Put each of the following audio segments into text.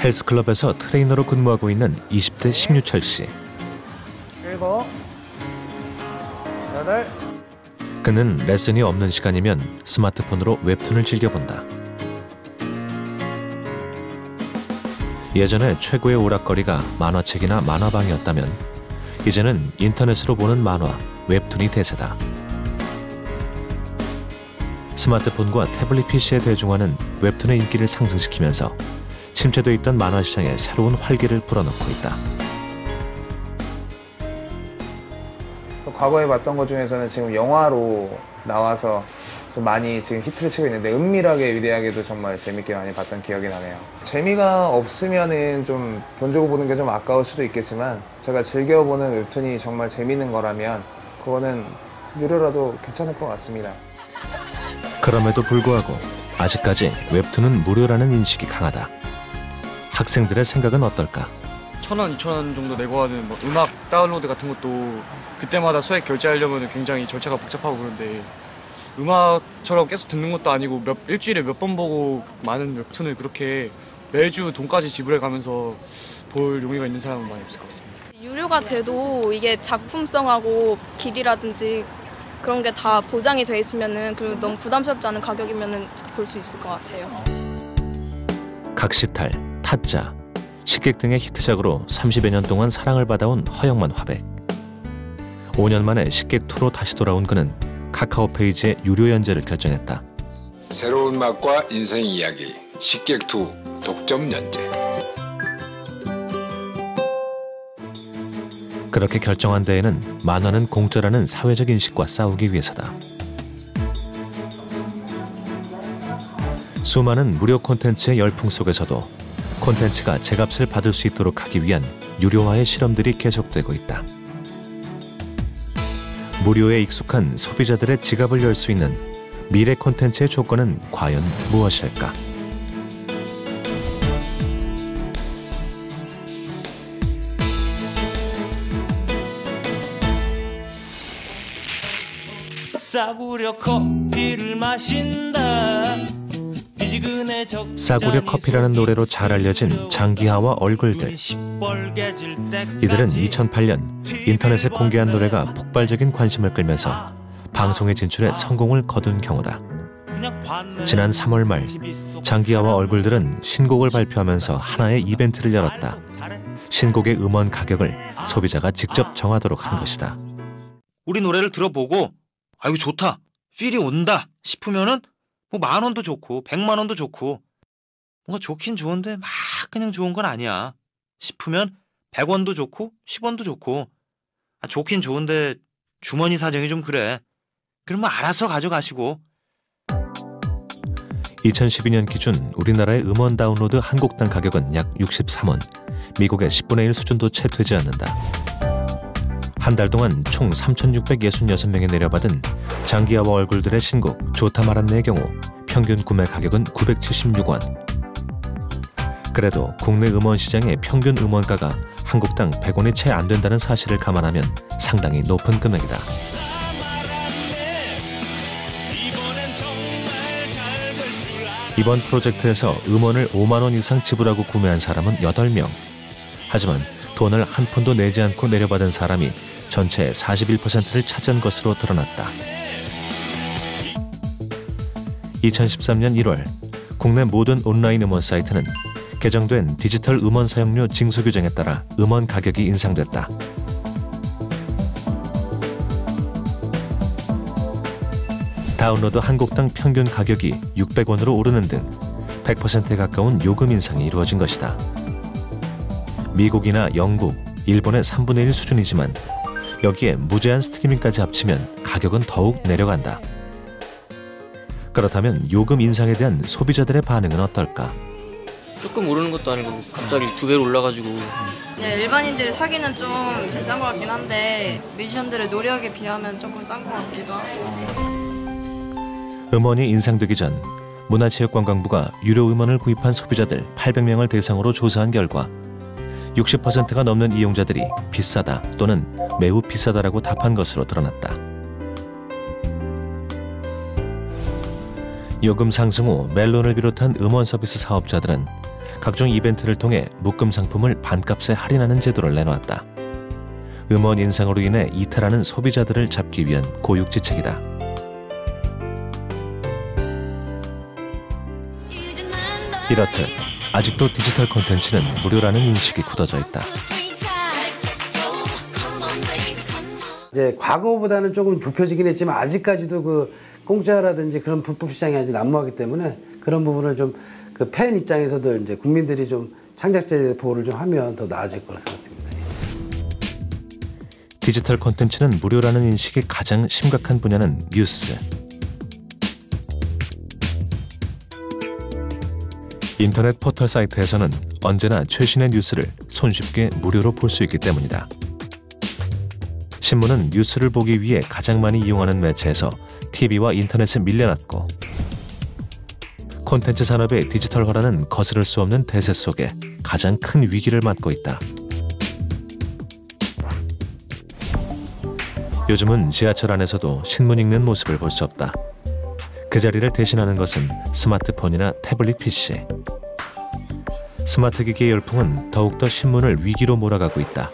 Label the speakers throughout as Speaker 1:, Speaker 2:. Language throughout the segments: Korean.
Speaker 1: 헬스클럽에서 트레이너로 근무하고 있는 20대 심유철 씨.
Speaker 2: 7, 8.
Speaker 1: 그는 레슨이 없는 시간이면 스마트폰으로 웹툰을 즐겨본다. 예전에 최고의 오락거리가 만화책이나 만화방이었다면 이제는 인터넷으로 보는 만화, 웹툰이 대세다. 스마트폰과 태블릿 PC에 대중화는 웹툰의 인기를 상승시키면서 침체돼 있던 만화 시장에 새로운 활기를 불어넣고 있다.
Speaker 2: 과거에 봤던 것 중에서는 지금 영화로 나와서 좀 많이 지금 히트를 치고 있는데 은밀하게 위대하게도 정말 재밌게 많이 봤던 기억이 나네요. 재미가 없으면은 좀 돈 주고 보는 게 좀 아까울 수도 있겠지만 제가 즐겨보는 웹툰이 정말 재밌는 거라면 그거는 유료라도 괜찮을 것 같습니다.
Speaker 1: 그럼에도 불구하고 아직까지 웹툰은 무료라는 인식이 강하다. 학생들의 생각은 어떨까?
Speaker 3: 1,000원, 2,000원 정도 내고 하는 뭐 음악 다운로드 같은 것도 그때마다 소액 결제하려면 굉장히 절차가 복잡하고 그런데 음악처럼 계속 듣는 것도 아니고 일주일에 몇 번 보고 많은 웹툰을 그렇게 매주 돈까지 지불해 가면서 볼 용의가 있는 사람은 많이 없을 것 같습니다.
Speaker 4: 유료가 돼도 이게 작품성하고 길이라든지 그런 게 다 보장이 돼 있으면은 그리고 너무 부담스럽지 않은 가격이면은 볼 수 있을 것 같아요.
Speaker 1: 각시탈, 타짜, 식객 등의 히트작으로 30여 년 동안 사랑을 받아온 허영만 화백. 5년 만에 식객2로 다시 돌아온 그는 카카오 페이지의 유료 연재를 결정했다.
Speaker 5: 새로운 맛과 인생 이야기, 식객2 독점 연재.
Speaker 1: 그렇게 결정한 데에는 만화는 공짜라는 사회적 인식과 싸우기 위해서다. 수많은 무료 콘텐츠의 열풍 속에서도 콘텐츠가 제값을 받을 수 있도록 하기 위한 유료화의 실험들이 계속되고 있다. 무료에 익숙한 소비자들의 지갑을 열 수 있는 미래 콘텐츠의 조건은 과연 무엇일까?
Speaker 6: 싸구려 커피를 마신다.
Speaker 1: 싸구려 커피라는 노래로 잘 알려진 장기하와 얼굴들. 이들은 2008년 인터넷에 공개한 노래가 폭발적인 관심을 끌면서 방송에 진출해 성공을 거둔 경우다. 지난 3월 말 장기하와 얼굴들은 신곡을 발표하면서 하나의 이벤트를 열었다. 신곡의 음원 가격을 소비자가 직접 정하도록 한 것이다.
Speaker 6: 우리 노래를 들어보고 아이고 좋다, 필이 온다 싶으면은 뭐 10,000원도 좋고 100만 원도 좋고 뭔가 좋긴 좋은데 막 그냥 좋은 건 아니야 싶으면 100원도 좋고 10원도 좋고 좋긴 좋은데 주머니 사정이 좀 그래. 그러면 알아서 가져가시고.
Speaker 1: 2012년 기준 우리나라의 음원 다운로드 한 곡당 가격은 약 63원, 미국의 10분의 1 수준도 채 되지 않는다. 한 달 동안 총 3,666명이 내려받은 장기하와 얼굴들의 신곡 좋다 말았네의 경우 평균 구매 가격은 976원. 그래도 국내 음원 시장의 평균 음원가가 한 곡당 100원이 채 안 된다는 사실을 감안하면 상당히 높은 금액이다. 이번 프로젝트에서 음원을 5만 원 이상 지불하고 구매한 사람은 8명. 하지만 돈을 한 푼도 내지 않고 내려받은 사람이 전체의 41%를 차지한 것으로 드러났다. 2013년 1월 국내 모든 온라인 음원 사이트는 개정된 디지털 음원 사용료 징수 규정에 따라 음원 가격이 인상됐다. 다운로드 한 곡당 평균 가격이 600원으로 오르는 등 100%에 가까운 요금 인상이 이루어진 것이다. 미국이나 영국, 일본의 3분의 1 수준이지만 여기에 무제한 스트리밍까지 합치면 가격은 더욱 내려간다. 그렇다면 요금 인상에 대한 소비자들의 반응은 어떨까?
Speaker 7: 조금 오르는 것도 아니고 갑자기 2배로 올라가지고
Speaker 4: 네, 일반인들이 사기는 좀 비싼 것 같긴 한데 뮤지션들의 노력에 비하면 조금 싼 것 같기도 하고.
Speaker 1: 음원이 인상되기 전 문화체육관광부가 유료 음원을 구입한 소비자들 800명을 대상으로 조사한 결과 60%가 넘는 이용자들이 비싸다 또는 매우 비싸다라고 답한 것으로 드러났다. 요금 상승 후 멜론을 비롯한 음원 서비스 사업자들은 각종 이벤트를 통해 묶음 상품을 반값에 할인하는 제도를 내놓았다. 음원 인상으로 인해 이탈하는 소비자들을 잡기 위한 고육지책이다. 이렇듯 아직도 디지털 콘텐츠는 무료라는 인식이 굳어져 있다.
Speaker 8: 이제 과거보다는 조금 좁혀지긴 했지만 아직까지도 그 공짜라든지 그런 불법 시장이 아직 난무하기 때문에 그런 부분을 좀 그 팬 입장에서도 이제 국민들이 좀 창작자의 보호를 좀 하면 더 나아질 거라 생각됩니다.
Speaker 1: 디지털 콘텐츠는 무료라는 인식이 가장 심각한 분야는 뉴스. 인터넷 포털 사이트에서는 언제나 최신의 뉴스를 손쉽게 무료로 볼 수 있기 때문이다. 신문은 뉴스를 보기 위해 가장 많이 이용하는 매체에서 TV와 인터넷에 밀려났고, 콘텐츠 산업의 디지털화라는 거스를 수 없는 대세 속에 가장 큰 위기를 맞고 있다. 요즘은 지하철 안에서도 신문 읽는 모습을 볼 수 없다. 그 자리를 대신하는 것은 스마트폰이나 태블릿 PC. 스마트 기기의 열풍은 더욱더 신문을 위기로 몰아가고 있다.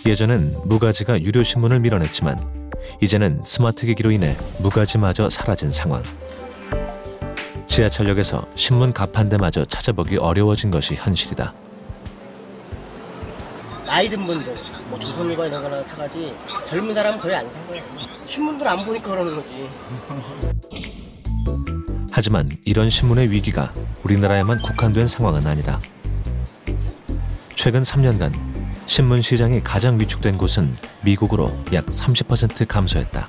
Speaker 1: 예전엔 무가지가 유료 신문을 밀어냈지만 이제는 스마트 기기로 인해 무가지마저 사라진 상황. 지하철역에서 신문 가판대마저 찾아보기 어려워진 것이 현실이다.
Speaker 9: 나이 든 분들, 뭐 조선일보 이런 거나 사가지 젊은 사람은 거의 안 산 거예요. 신문들 안 보니까 그러는 거지.
Speaker 1: 하지만 이런 신문의 위기가 우리나라에만 국한된 상황은 아니다. 최근 3년간 신문 시장이 가장 위축된 곳은 미국으로 약 30% 감소했다.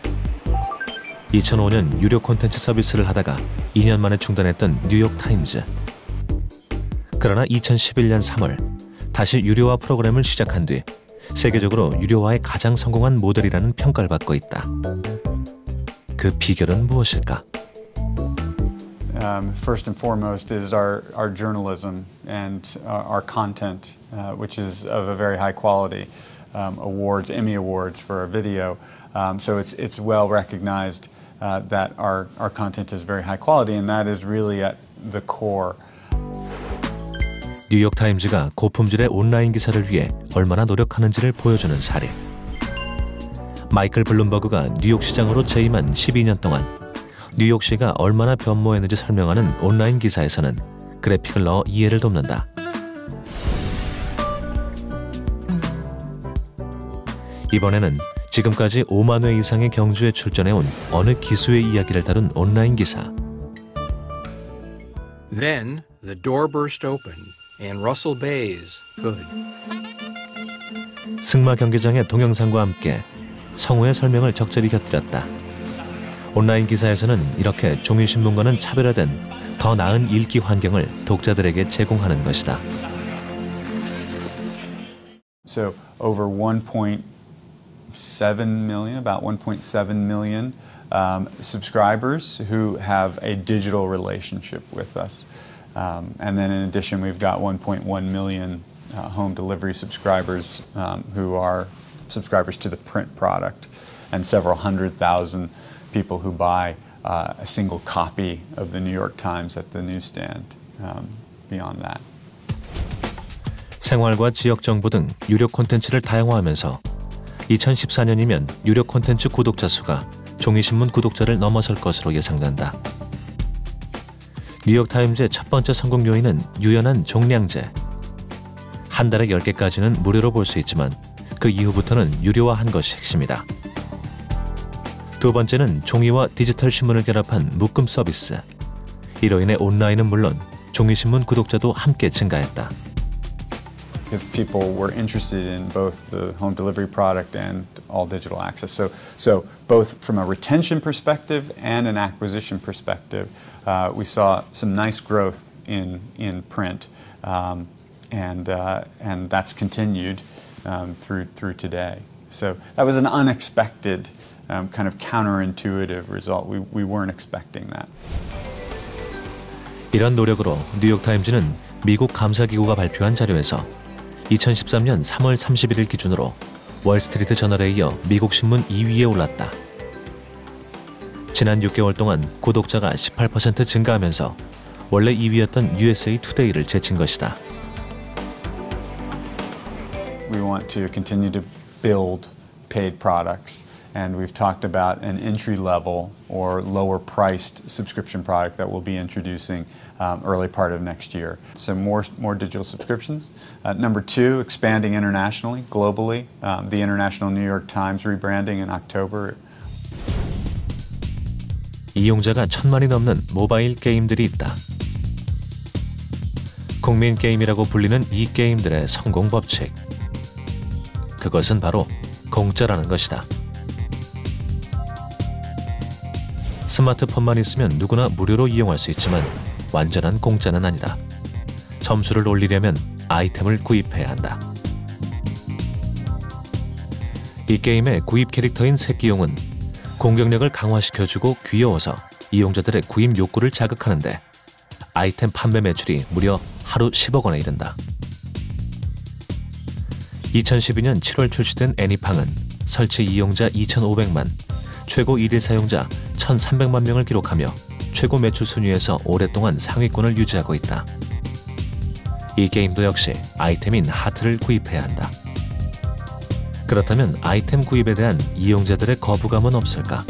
Speaker 1: 2005년 유료 콘텐츠 서비스를 하다가 2년 만에 중단했던 뉴욕타임즈. 그러나 2011년 3월 다시 유료화 프로그램을 시작한 뒤 세계적으로 유료화에 가장 성공한 모델이라는 평가를 받고 있다. 그 비결은 무엇일까?
Speaker 10: First and foremost is our journalism and our content, which is of a very high quality. Awards, Emmy Awards for our video. So it's well recognized that our content is very high quality, and that is really at the core.
Speaker 1: 뉴욕타임즈가 고품질의 온라인 기사를 위해 얼마나 노력하는지를 보여주는 사례. 마이클 블룸버그가 뉴욕 시장으로 재임한 12년 동안 뉴욕시가 얼마나 변모했는지 설명하는 온라인 기사에서는 그래픽을 넣어 이해를 돕는다. 이번에는 지금까지 5만 회 이상의 경주에 출전해온 어느 기수의 이야기를 다룬 온라인 기사.
Speaker 11: Then the door burst open and Russell Bays could.
Speaker 1: 승마 경기장의 동영상과 함께 성우의 설명을 적절히 곁들였다. 온라인 기사에서는 이렇게 종이신문과는 차별화된 더 나은 읽기 환경을 독자들에게 제공하는 것이다.
Speaker 10: So over 1.7 million, about 1.7 million subscribers who have a digital relationship with us. And then in addition, we've got 1.1 million home delivery subscribers who are subscribers to the print product, and several 100,000 people who buy a single copy of the New York Times at the newsstand. Beyond that.
Speaker 1: 생활과 지역 정보 등 유료 콘텐츠를 다양화하면서 2014년이면 유료 콘텐츠 구독자 수가 종이신문 구독자를 넘어설 것으로 예상된다. 뉴욕타임즈의 첫 번째 성공 요인은 유연한 종량제. 한 달에 10개까지는 무료로 볼 수 있지만 그 이후부터는 유료화한 것이 핵심이다. 두 번째는 종이와 디지털 신문을 결합한 묶음 서비스. 이로 인해 온라인은 물론 종이신문 구독자도 함께 증가했다.
Speaker 10: Because people were interested in both the home delivery product and all digital access. So both from a retention perspective and an acquisition perspective, we saw some nice growth in print, and that's continued through today. So that was an unexpected, kind of counterintuitive result. We weren't expecting that.
Speaker 1: 이런 노력으로 뉴욕타임즈는 미국 감사기구가 발표한 자료에서 2013년 3월 31일 기준으로 월스트리트 저널에 이어 미국 신문 2위에 올랐다. 지난 6개월 동안 구독자가 18% 증가하면서 원래 2위였던 USA Today를 제친 것이다.
Speaker 10: We want to continue to build paid products, and we've talked about an entry-level or lower-priced subscription product that we'll be introducing early part of next year. So more digital subscriptions. Number two, expanding internationally, globally. The International New York Times rebranding in October.
Speaker 1: 이용자가 1000만이 넘는 모바일 게임들이 있다. 국민 게임이라고 불리는 이 게임들의 성공 법칙. 그것은 바로 공짜라는 것이다. 스마트폰만 있으면 누구나 무료로 이용할 수 있지만 완전한 공짜는 아니다. 점수를 올리려면 아이템을 구입해야 한다. 이 게임의 구입 캐릭터인 새끼용은 공격력을 강화시켜주고 귀여워서 이용자들의 구입 욕구를 자극하는데 아이템 판매 매출이 무려 하루 10억 원에 이른다. 2012년 7월 출시된 애니팡은 설치 이용자 2,500만, 최고 1일 사용자 1,300만 명을 기록하며 최고 매출 순위에서 오랫동안 상위권을 유지하고 있다. 이 게임도 역시 아이템인 하트를 구입해야 한다. 그렇다면 아이템 구입에 대한 이용자들의 거부감은 없을까?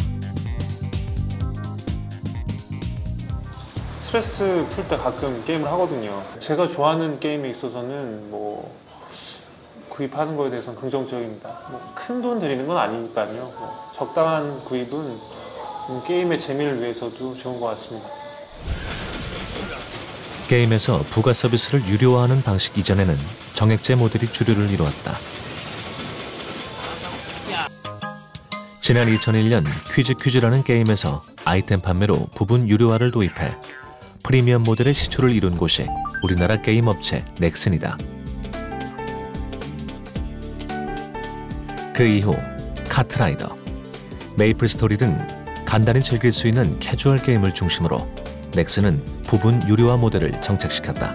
Speaker 12: 스트레스 풀 때 가끔 게임을 하거든요. 제가 좋아하는 게임에 있어서는 뭐 구입하는 거에 대해서는 긍정적입니다. 큰 돈 들이는 건 아니니까요. 적당한 구입은 게임의 재미를 위해서도 좋은 것 같습니다.
Speaker 1: 게임에서 부가 서비스를 유료화하는 방식 이전에는 정액제 모델이 주류를 이루었다. 지난 2001년 퀴즈라는 게임에서 아이템 판매로 부분 유료화를 도입해 프리미엄 모델의 시초를 이룬 곳이 우리나라 게임 업체 넥슨이다. 그 이후 카트라이더, 메이플 스토리 등 간단히 즐길 수 있는 캐주얼 게임을 중심으로 넥슨은 부분 유료화 모델을 정착시켰다.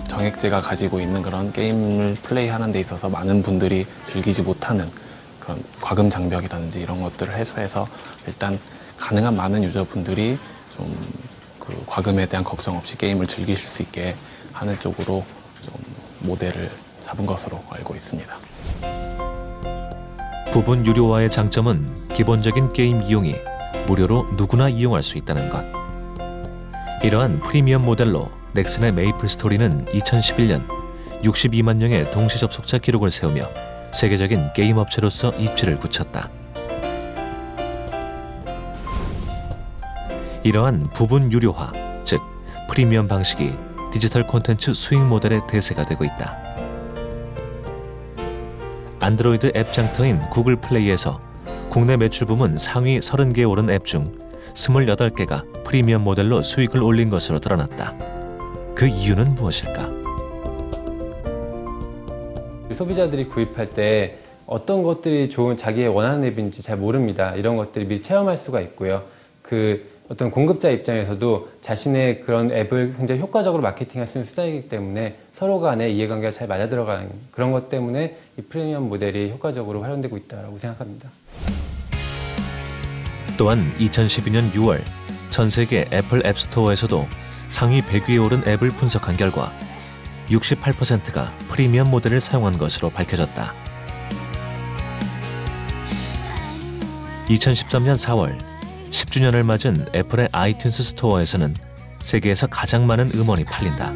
Speaker 13: 정액제가 가지고 있는 그런 게임을 플레이하는 데 있어서 많은 분들이 즐기지 못하는 그런 과금 장벽이라든지 이런 것들을 해소해서 일단 가능한 많은 유저분들이 좀 그 과금에 대한 걱정 없이 게임을 즐기실 수 있게 하는 쪽으로 좀 모델을 잡은 것으로 알고 있습니다.
Speaker 1: 부분 유료화의 장점은 기본적인 게임 이용이 무료로 누구나 이용할 수 있다는 것. 이러한 프리미엄 모델로 넥슨의 메이플 스토리는 2011년 62만 명의 동시 접속자 기록을 세우며 세계적인 게임 업체로서 입지를 굳혔다. 이러한 부분 유료화, 즉 프리미엄 방식이 디지털 콘텐츠 수익 모델의 대세가 되고 있다. 안드로이드 앱 장터인 구글 플레이에서 국내 매출 부문 상위 30개에 오른 앱 중 28개가 프리미엄 모델로 수익을 올린 것으로 드러났다. 그 이유는 무엇일까?
Speaker 14: 소비자들이 구입할 때 어떤 것들이 좋은 자기의 원하는 앱인지 잘 모릅니다. 이런 것들을 미리 체험할 수가 있고요. 그 어떤 공급자 입장에서도 자신의 그런 앱을 굉장히 효과적으로 마케팅할 수 있는 수단이기 때문에 서로 간의 이해관계가 잘 맞아들어가는 그런 것 때문에 이 프리미엄 모델이 효과적으로 활용되고 있다고 생각합니다.
Speaker 1: 또한 2012년 6월 전 세계 애플 앱스토어에서도 상위 100위에 오른 앱을 분석한 결과 68%가 프리미엄 모델을 사용한 것으로 밝혀졌다. 2013년 4월 10주년을 맞은 애플의 아이튠스 스토어에서는 세계에서 가장 많은 음원이 팔린다.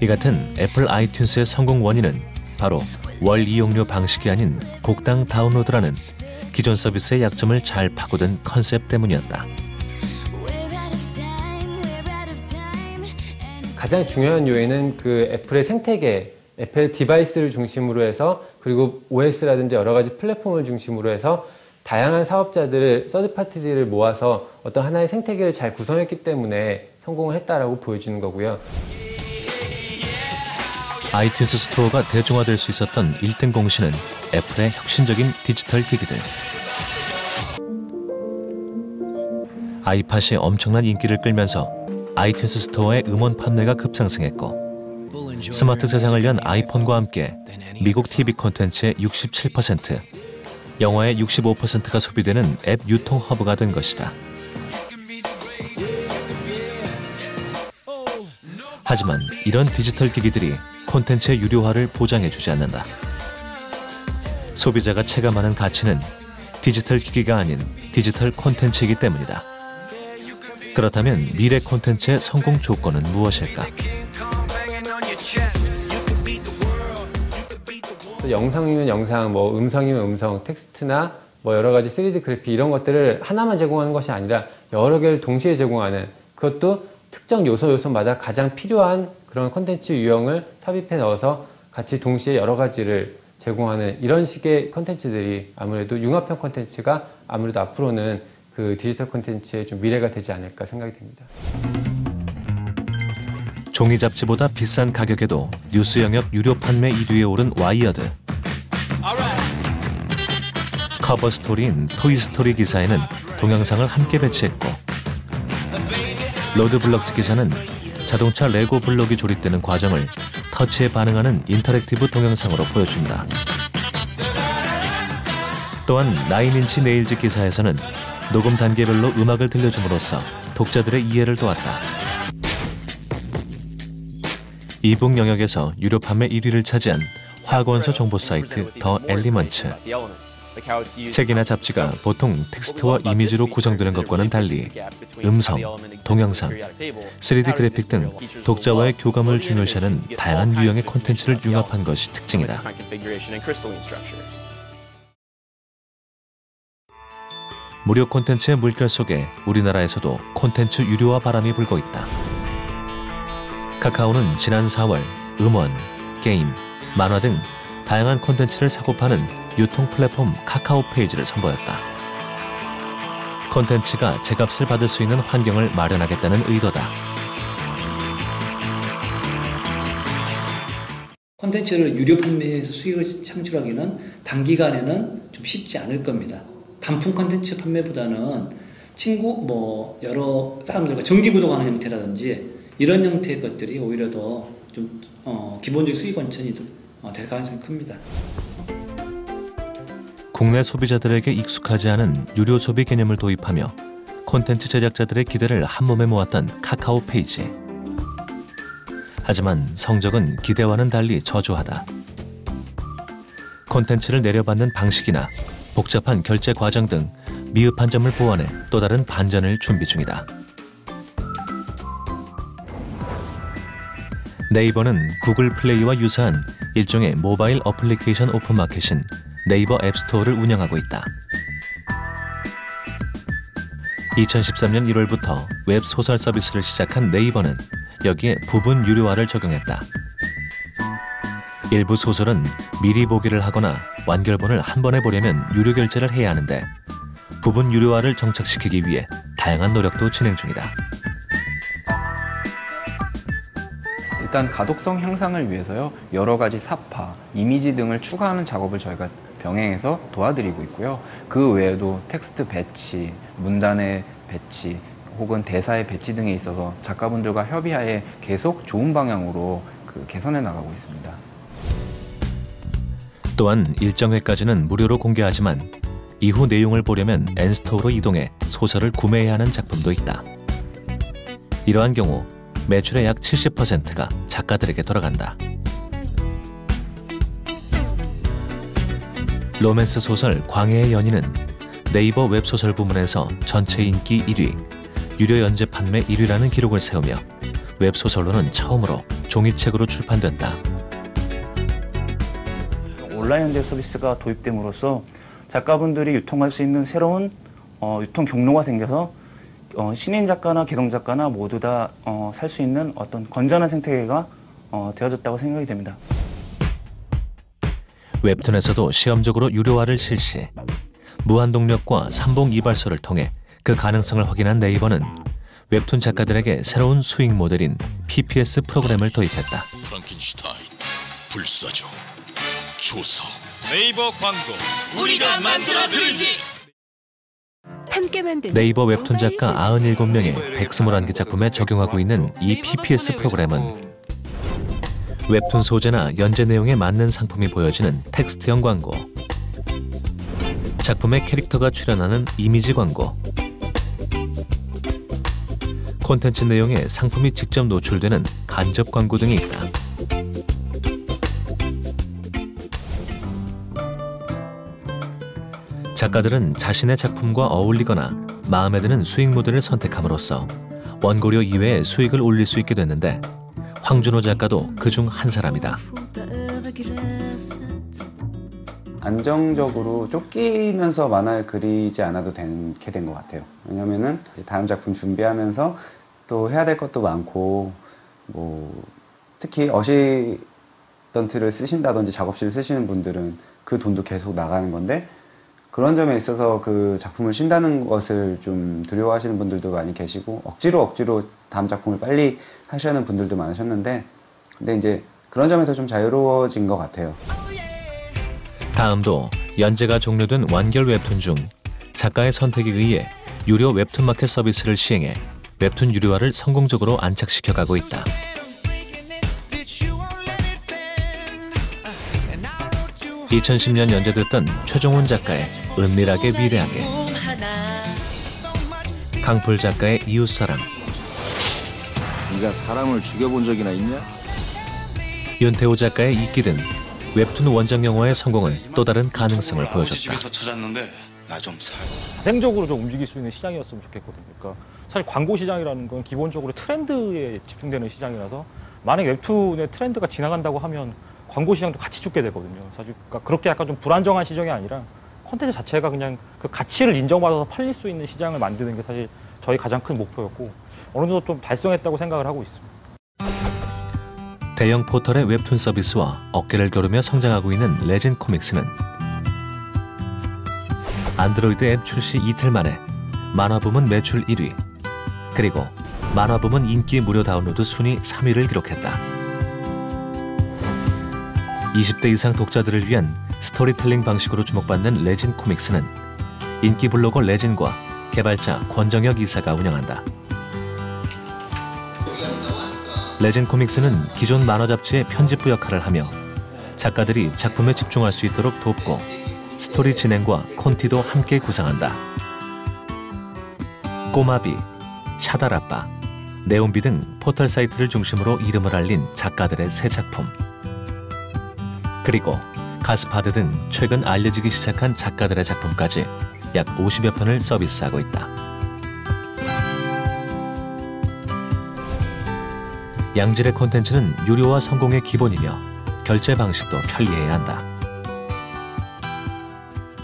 Speaker 1: 이 같은 애플 아이튠스의 성공 원인은 바로 월 이용료 방식이 아닌 곡당 다운로드라는 기존 서비스의 약점을 잘 파고든 컨셉 때문이었다.
Speaker 14: 가장 중요한 요인은 그 애플의 생태계, 애플 디바이스를 중심으로 해서 그리고 OS라든지 여러 가지 플랫폼을 중심으로 해서 다양한 사업자들을, 서드파티들을 모아서 어떤 하나의 생태계를 잘 구성했기 때문에 성공을 했다라고 보여주는 거고요.
Speaker 1: 아이튠스 스토어가 대중화될 수 있었던 1등 공신은 애플의 혁신적인 디지털 기기들. 아이팟이 엄청난 인기를 끌면서 아이튠스 스토어의 음원 판매가 급상승했고 스마트 세상을 연 아이폰과 함께 미국 TV 콘텐츠의 67%, 영화의 65%가 소비되는 앱 유통 허브가 된 것이다. 하지만 이런 디지털 기기들이 콘텐츠의 유료화를 보장해주지 않는다. 소비자가 체감하는 가치는 디지털 기기가 아닌 디지털 콘텐츠이기 때문이다. 그렇다면 미래 콘텐츠의 성공 조건은 무엇일까?
Speaker 14: 영상이면 영상, 뭐 음성이면 음성, 텍스트나 뭐 여러 가지 3D 그래픽 이런 것들을 하나만 제공하는 것이 아니라 여러 개를 동시에 제공하는, 그것도 특정 요소마다 가장 필요한 그런 콘텐츠 유형을 삽입해 넣어서 같이 동시에 여러 가지를 제공하는 이런 식의 콘텐츠들이 아무래도 융합형 콘텐츠가 아무래도 앞으로는 그 디지털 콘텐츠의 좀 미래가 되지 않을까 생각이 됩니다.
Speaker 1: 종이 잡지보다 비싼 가격에도 뉴스 영역 유료 판매 1위에 오른 와이어드. 커버 스토리인 토이스토리 기사에는 동영상을 함께 배치했고, 로드블럭스 기사는 자동차 레고 블록이 조립되는 과정을 터치에 반응하는 인터랙티브 동영상으로 보여준다. 또한 9인치 네일즈 기사에서는 녹음 단계별로 음악을 들려줌으로써 독자들의 이해를 도왔다. 이북 영역에서 유료 판매 1위를 차지한 화학원서 정보 사이트 더 엘리먼츠. 책이나 잡지가 보통 텍스트와 이미지로 구성되는 것과는 달리 음성, 동영상, 3D 그래픽 등 독자와의 교감을 중요시하는 다양한 유형의 콘텐츠를 융합한 것이 특징이다. 무료 콘텐츠의 물결 속에 우리나라에서도 콘텐츠 유료화 바람이 불고 있다. 카카오는 지난 4월 음원, 게임, 만화 등 다양한 콘텐츠를 사고 파는 유통 플랫폼 카카오 페이지를 선보였다. 콘텐츠가 제값을 받을 수 있는 환경을 마련하겠다는 의도다.
Speaker 15: 콘텐츠를 유료 판매해서 수익을 창출하기는 단기간에는 좀 쉽지 않을 겁니다. 단품 콘텐츠 판매보다는 친구, 여러 사람들과 정기 구독하는 형태라든지 이런 형태의 것들이 오히려 더 좀 기본적인 수익 원천이 될 가능성이 큽니다.
Speaker 1: 국내 소비자들에게 익숙하지 않은 유료 소비 개념을 도입하며 콘텐츠 제작자들의 기대를 한몸에 모았던 카카오 페이지. 하지만 성적은 기대와는 달리 저조하다. 콘텐츠를 내려받는 방식이나 복잡한 결제 과정 등 미흡한 점을 보완해 또 다른 반전을 준비 중이다. 네이버는 구글 플레이와 유사한 일종의 모바일 어플리케이션 오픈마켓인 네이버 앱스토어를 운영하고 있다. 2013년 1월부터 웹소설 서비스를 시작한 네이버는 여기에 부분 유료화를 적용했다. 일부 소설은 미리 보기를 하거나 완결본을 한 번에 보려면 유료 결제를 해야 하는데 부분 유료화를 정착시키기 위해 다양한 노력도 진행 중이다.
Speaker 16: 일단 가독성 향상을 위해서요, 여러 가지 사파, 이미지 등을 추가하는 작업을 저희가 병행해서 도와드리고 있고요. 그 외에도 텍스트 배치, 문단의 배치, 혹은 대사의 배치 등에 있어서 작가분들과 협의하에 계속 좋은 방향으로 개선해 나가고 있습니다.
Speaker 1: 또한 일정 회까지는 무료로 공개하지만 이후 내용을 보려면 엔스토어로 이동해 소설을 구매해야 하는 작품도 있다. 이러한 경우 매출의 약 70%가 작가들에게 돌아간다. 로맨스 소설 광해의 연인은 네이버 웹소설 부문에서 전체 인기 1위, 유료 연재 판매 1위라는 기록을 세우며 웹소설로는 처음으로 종이책으로 출판됐다.
Speaker 17: 온라인 연재 서비스가 도입됨으로써 작가분들이 유통할 수 있는 새로운 유통 경로가 생겨서 신인 작가나 개성 작가나 모두 다 살 수 있는 어떤 건전한 생태계가 되어졌다고 생각이 됩니다.
Speaker 1: 웹툰에서도 시험적으로 유료화를 실시, 무한동력과 삼봉 이발소를 통해 그 가능성을 확인한 네이버는 웹툰 작가들에게 새로운 수익 모델인 PPS 프로그램을 도입했다.
Speaker 18: 프랑켄슈타인, 불사조, 조서, 네이버 광고, 우리가 만들어드리지!
Speaker 19: 함께 만드는
Speaker 1: 네이버 웹툰 작가 97명의 121개 작품에 적용하고 있는 이 PPS 프로그램은 웹툰 소재나 연재 내용에 맞는 상품이 보여지는 텍스트형 광고, 작품의 캐릭터가 출연하는 이미지 광고, 콘텐츠 내용에 상품이 직접 노출되는 간접 광고 등이 있다. 작가들은 자신의 작품과 어울리거나 마음에 드는 수익 모델을 선택함으로써 원고료 이외에 수익을 올릴 수 있게 됐는데, 황준호 작가도 그중 한 사람이다.
Speaker 20: 안정적으로 쫓기면서 만화를 그리지 않아도 되게 된 것 같아요. 왜냐면은 다음 작품 준비하면서 또 해야 될 것도 많고, 뭐 특히 어시스턴트를 쓰신다든지 작업실을 쓰시는 분들은 그 돈도 계속 나가는 건데, 그런 점에 있어서 그 작품을 쉰다는 것을 좀 두려워하시는 분들도 많이 계시고, 억지로 다음 작품을 빨리 하시는 분들도 많으셨는데, 근데 이제 그런 점에서 좀 자유로워진 것 같아요.
Speaker 1: 다음도 연재가 종료된 완결 웹툰 중 작가의 선택에 의해 유료 웹툰 마켓 서비스를 시행해 웹툰 유료화를 성공적으로 안착시켜가고 있다. 2010년 연재됐던 최종훈 작가의 은밀하게 위대하게, 강풀 작가의 이웃사랑,
Speaker 21: 네가 사람을 죽여본 적이나 있냐?
Speaker 1: 윤태호 작가의 이끼 등 웹툰 원작 영화의 성공은 또 다른 가능성을 보여줬다.
Speaker 21: 집에서 찾았는데 나 좀 사.
Speaker 22: 자생적으로 좀 움직일 수 있는 시장이었으면 좋겠거든요. 그러니까 사실 광고 시장이라는 건 기본적으로 트렌드에 집중되는 시장이라서, 만약 웹툰의 트렌드가 지나간다고 하면 광고 시장도 같이 죽게 되거든요. 사실 그러니까 그렇게 약간 좀 불안정한 시장이 아니라 콘텐츠 자체가 그냥 그 가치를 인정받아서 팔릴 수 있는 시장을 만드는 게 사실 저희 가장 큰 목표였고, 어느 정도 좀 달성했다고 생각을 하고 있습니다.
Speaker 1: 대형 포털의 웹툰 서비스와 어깨를 겨루며 성장하고 있는 레진 코믹스는 안드로이드 앱 출시 이틀 만에 만화 부문 매출 1위, 그리고 만화 부문 인기 무료 다운로드 순위 3위를 기록했다. 20대 이상 독자들을 위한 스토리텔링 방식으로 주목받는 레진 코믹스는 인기 블로거 레진과 개발자 권정혁 이사가 운영한다. 레진 코믹스는 기존 만화 잡지의 편집부 역할을 하며 작가들이 작품에 집중할 수 있도록 돕고, 스토리 진행과 콘티도 함께 구상한다. 꼬마비, 샤달아빠, 네온비 등 포털 사이트를 중심으로 이름을 알린 작가들의 새 작품, 그리고 가스파드 등 최근 알려지기 시작한 작가들의 작품까지 약 50여 편을 서비스하고 있다. 양질의 콘텐츠는 유료화 성공의 기본이며 결제 방식도 편리해야 한다.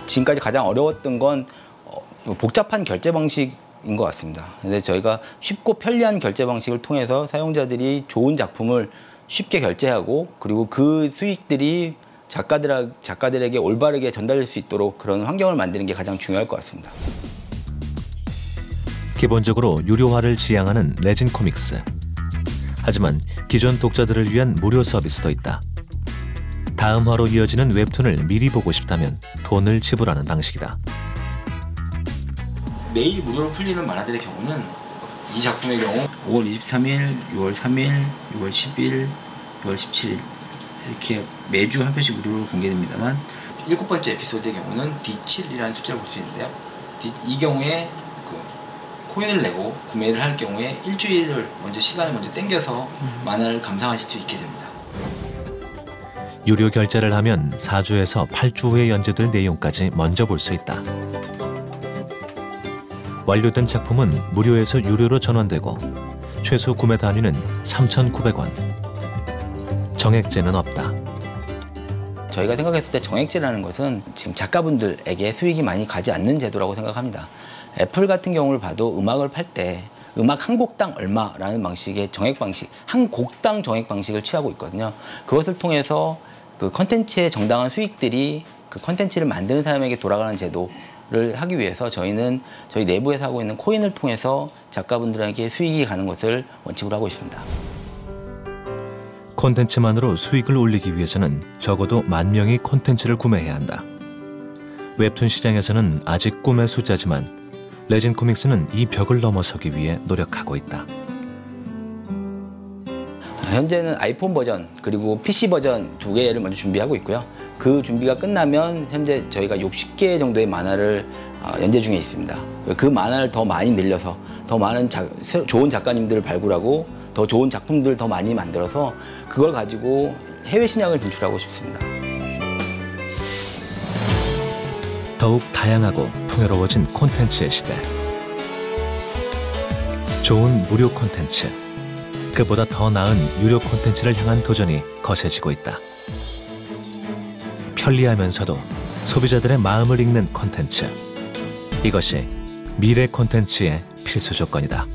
Speaker 23: 지금까지 가장 어려웠던 건 복잡한 결제 방식인 것 같습니다. 근데 저희가 쉽고 편리한 결제 방식을 통해서 사용자들이 좋은 작품을 쉽게 결제하고, 그리고 그 수익들이 작가들에게 올바르게 전달될 수 있도록 그런 환경을 만드는 게 가장 중요할 것 같습니다.
Speaker 1: 기본적으로 유료화를 지향하는 레진 코믹스. 하지만 기존 독자들을 위한 무료 서비스도 있다. 다음화로 이어지는 웹툰을 미리 보고 싶다면 돈을 지불하는 방식이다.
Speaker 23: 매일 무료로 풀리는 만화들의 경우는 이 작품의 경우 5월 23일, 6월 3일, 6월 10일, 6월 17일 이렇게 매주 한 편씩 무료로 공개됩니다만, 7번째 에피소드의 경우는 D7이라는 숫자를 볼 수 있는데요. 이 경우에 코인을 내고 구매를 할 경우에 일주일을 시간을 먼저 땡겨서 만화를 감상하실 수 있게 됩니다.
Speaker 1: 유료 결제를 하면 4주에서 8주 후에 연재될 내용까지 먼저 볼 수 있다. 완료된 작품은 무료에서 유료로 전환되고 최소 구매 단위는 3,900원. 정액제는 없다.
Speaker 23: 저희가 생각했을 때 정액제라는 것은 지금 작가분들에게 수익이 많이 가지 않는 제도라고 생각합니다. 애플 같은 경우를 봐도 음악을 팔 때 음악 한 곡당 얼마라는 방식의 정액 방식, 한 곡당 정액 방식을 취하고 있거든요. 그것을 통해서 그 컨텐츠의 정당한 수익들이 그 컨텐츠를 만드는 사람에게 돌아가는 제도를 하기 위해서 저희는 저희 내부에서 하고 있는 코인을 통해서 작가분들에게 수익이 가는 것을 원칙으로 하고 있습니다.
Speaker 1: 콘텐츠만으로 수익을 올리기 위해서는 적어도 10,000명이 콘텐츠를 구매해야 한다. 웹툰 시장에서는 아직 꿈의 숫자지만 레진 코믹스는 이 벽을 넘어서기 위해 노력하고 있다.
Speaker 23: 현재는 아이폰 버전 그리고 PC 버전 2개를 먼저 준비하고 있고요. 그 준비가 끝나면 현재 저희가 60개 정도의 만화를 연재 중에 있습니다. 그 만화를 더 많이 늘려서 더 많은 좋은 작가님들을 발굴하고 더 좋은 작품들을 더 많이 만들어서 그걸 가지고 해외 시장을 진출하고 싶습니다.
Speaker 1: 더욱 다양하고 풍요로워진 콘텐츠의 시대. 좋은 무료 콘텐츠, 그보다 더 나은 유료 콘텐츠를 향한 도전이 거세지고 있다. 편리하면서도 소비자들의 마음을 읽는 콘텐츠. 이것이 미래 콘텐츠의 필수 조건이다.